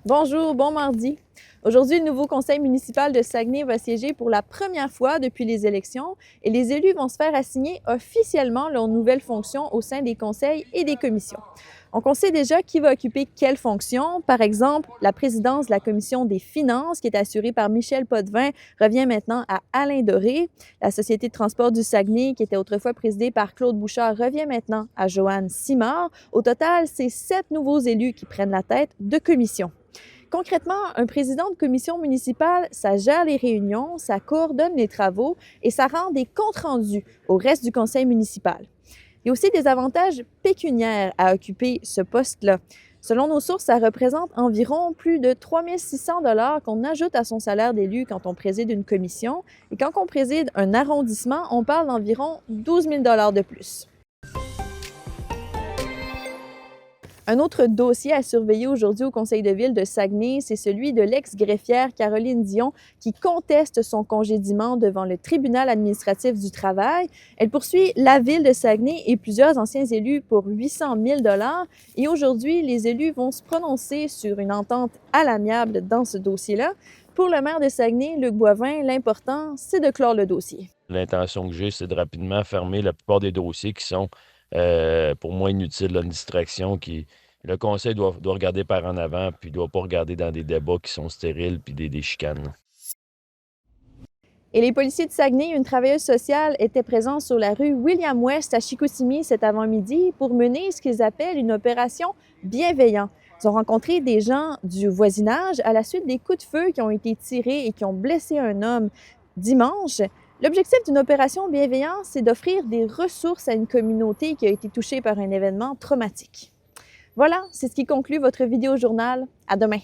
Bonjour, bon mardi. Aujourd'hui, le nouveau conseil municipal de Saguenay va siéger pour la première fois depuis les élections et les élus vont se faire assigner officiellement leurs nouvelles fonctions au sein des conseils et des commissions. Donc, on sait déjà qui va occuper quelle fonction. Par exemple, la présidence de la commission des finances, qui est assurée par Michel Potvin, revient maintenant à Alain Doré. La Société de transport du Saguenay, qui était autrefois présidée par Claude Bouchard, revient maintenant à Joanne Simard. Au total, c'est 7 nouveaux élus qui prennent la tête de commission. Concrètement, un président de commission municipale, ça gère les réunions, ça coordonne les travaux et ça rend des comptes rendus au reste du conseil municipal. Il y a aussi des avantages pécuniaires à occuper ce poste-là. Selon nos sources, ça représente environ plus de 3 600 $ qu'on ajoute à son salaire d'élu quand on préside une commission. Et quand on préside un arrondissement, on parle d'environ 12 000 $ de plus. Un autre dossier à surveiller aujourd'hui au conseil de ville de Saguenay, c'est celui de l'ex-greffière Caroline Dion qui conteste son congédiement devant le tribunal administratif du travail. Elle poursuit la ville de Saguenay et plusieurs anciens élus pour 800 000 $ et aujourd'hui, les élus vont se prononcer sur une entente à l'amiable dans ce dossier-là. Pour le maire de Saguenay, Luc Boivin, l'important, c'est de clore le dossier. L'intention que j'ai, c'est de rapidement fermer la plupart des dossiers qui sont, pour moi, inutiles, là, une distraction le conseil doit regarder par en avant, puis ne doit pas regarder dans des débats qui sont stériles, puis des chicanes, là. Et les policiers de Saguenay, une travailleuse sociale, était présente sur la rue William-West à Chicoutimi cet avant-midi pour mener ce qu'ils appellent une opération bienveillant. Ils ont rencontré des gens du voisinage à la suite des coups de feu qui ont été tirés et qui ont blessé un homme dimanche. L'objectif d'une opération bienveillante, c'est d'offrir des ressources à une communauté qui a été touchée par un événement traumatique. Voilà, c'est ce qui conclut votre vidéo journal. À demain!